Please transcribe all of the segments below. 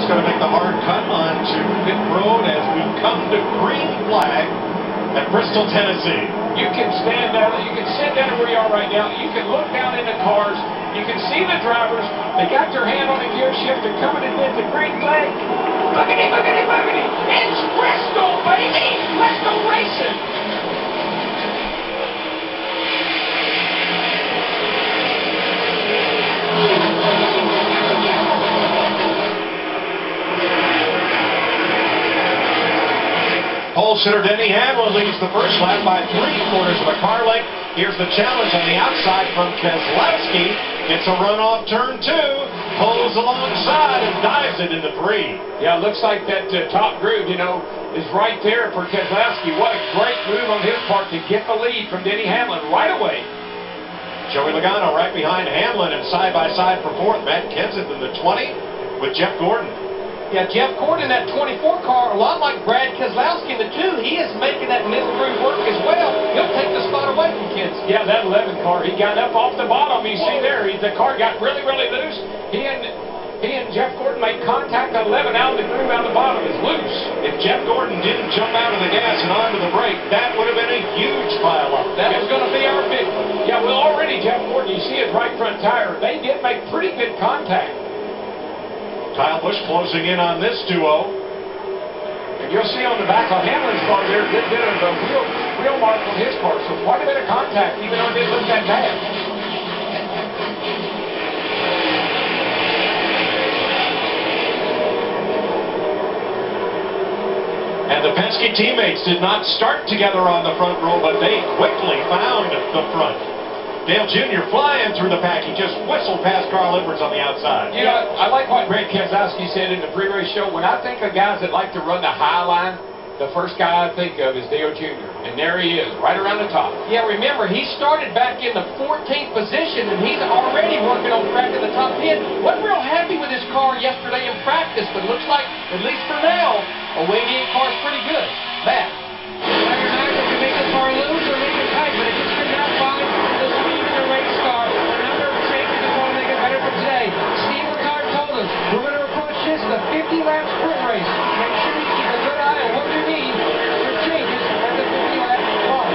That's going to make the hard cut onto pit road as we come to green flag at Bristol, Tennessee. You can stand down, you can sit down where you are right now. You can look down in the cars. You can see the drivers. They got their hand on the gear shift. They're coming in with the green flag. Boogity, boogity, boogity. It's Bristol, baby. Let's go racing. Pole sitter Denny Hamlin leads the first lap by 3/4 of a car length. Here's the challenge on the outside from Keselowski. It's a runoff turn 2. Pulls alongside and dives it into 3. Yeah, it looks like that top groove, is right there for Keselowski. What a great move on his part to get the lead from Denny Hamlin right away. Joey Logano right behind Hamlin, and side by side for 4th. Matt Kenseth in the 20 with Jeff Gordon. Yeah, Jeff Gordon in that 24 car, a lot like Brad Keselowski in the 2, he is making that middle groove work as well. He'll take the spot away from Kenseth. Yeah, that 11 car, he got up off the bottom. You see there, the car got really, really loose. He and Jeff Gordon made contact on 11 out of the groove out of the bottom. It's loose. If Jeff Gordon didn't jump out of the gas and onto the brake, that would have been a huge pile-up. That was going to be our big one. Yeah, well, already Jeff Gordon, you see his right front tire. They did make pretty good contact. Kyle Busch closing in on this duo. And you'll see on the back of Hamlin's car there, a good bit of a wheel mark on his car. So quite a bit of contact, even though it didn't look that bad. And the Penske teammates did not start together on the front row, but they quickly found the front. Dale Jr. flying through the pack. He just whistled past Carl Edwards on the outside. You know, I like what Brad Keselowski said in the pre-race show. When I think of guys that like to run the high line, the first guy I think of is Dale Jr. And there he is, right around the top. Yeah, remember, he started back in the 14th position, and he's already working on cracking the top 10. Wasn't real happy with his car yesterday in practice, but looks like, at least for now, a Wayne car's pretty good. Matt. You're not going to make the car loose or make it tight, but it just turned out fine. The speed in the race car. A number of changes is going to make it better for today. Steve Ricard told us we're going to approach this the 50-lap sprint race. Make sure you keep a good eye on what you need for changes at the 50-lap mark.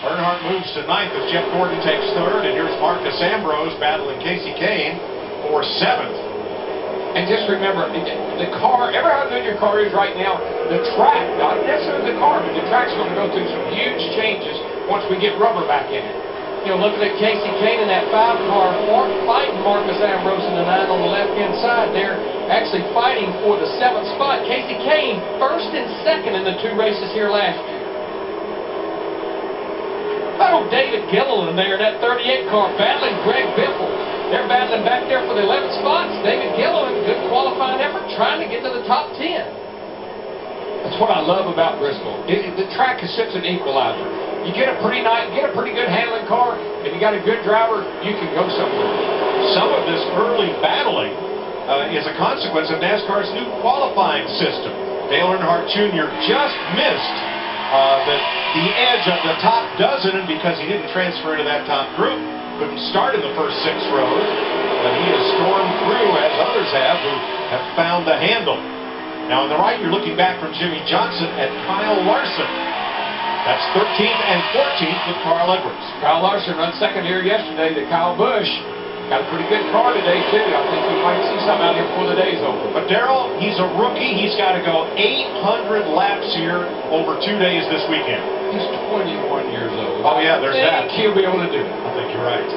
Earnhardt moves to 9th as Jeff Gordon takes 3rd, and here's Marcus Ambrose battling Kasey Kahne for 7th. And just remember, the car, ever how good your car is right now, the track, not necessarily the car, but the track's going to go through some huge changes once we get rubber back in it. Looking at Kasey Kahne in that 5 car, fighting Marcus Ambrose in the 9 on the left-hand side there, actually fighting for the 7th spot. Kasey Kahne 1st and 2nd in the 2 races here last year. Oh, David Gilliland there in that 38 car, battling Greg Biffle. They're battling back there for the 11th spots. David Gilliland, good qualifying effort, trying to get to the top 10. That's what I love about Bristol. The track is such an equalizer. You get a pretty good handling car, and you got a good driver, you can go somewhere. Some of this early battling is a consequence of NASCAR's new qualifying system. Dale Earnhardt Jr. just missed the edge of the top dozen, and because he didn't transfer to that top group, couldn't start in the first 6 rows, but he has stormed through as others have who have found the handle. Now on the right, you're looking back from Jimmie Johnson at Kyle Larson. That's 13th and 14th with Carl Edwards. Kyle Larson run 2nd here yesterday to Kyle Busch. Got a pretty good car today, too. I think we might see something out here before the day's over. But Darrell, he's a rookie. He's got to go 800 laps here over 2 days this weekend. He's 21 years old. Oh, yeah, there's that. He'll be able to do it. I think you're right.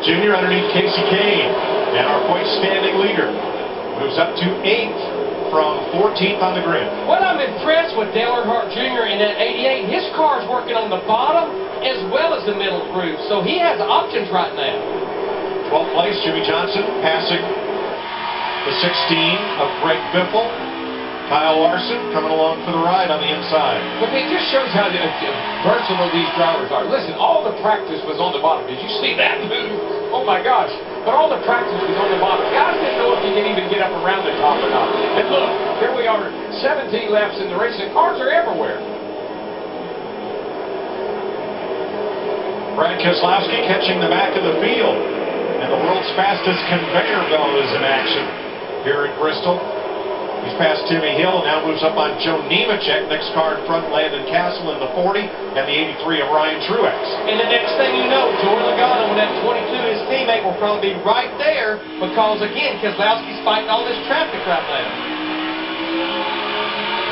Junior underneath Kasey Kahne. And our point standing leader moves up to 8th from 14th on the grid. Well, I'm impressed with Dale Earnhardt Jr. in that 88. His car's working on the bottom as well as the middle groove, so he has options right now. 12th place, Jimmie Johnson passing the 16 of Greg Biffle. Kyle Larson coming along for the ride on the inside. But it just shows how versatile these drivers are. Listen, all the practice was on the bottom. Did you see that move? Oh my gosh. But all the practice was on the bottom. Guys didn't know if you can even get up around the top or not. And look, here we are, 17 laps in the race, and cars are everywhere. Brad Keselowski catching the back of the field. And the World world's fastest conveyor belt is in action here at Bristol. He's past Timmy Hill, now moves up on Joe Nemechek. Next car in front, Landon Castle in the 40, and the 83 of Ryan Truex. And the next thing you know, Joey Logano with that 22, his teammate, will probably be right there because, again, Keselowski's fighting all this traffic right now.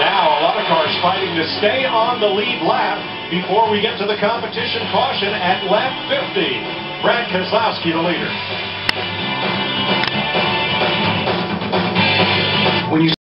Now, a lot of cars fighting to stay on the lead lap before we get to the competition caution at lap 50. Brad Keselowski, the leader.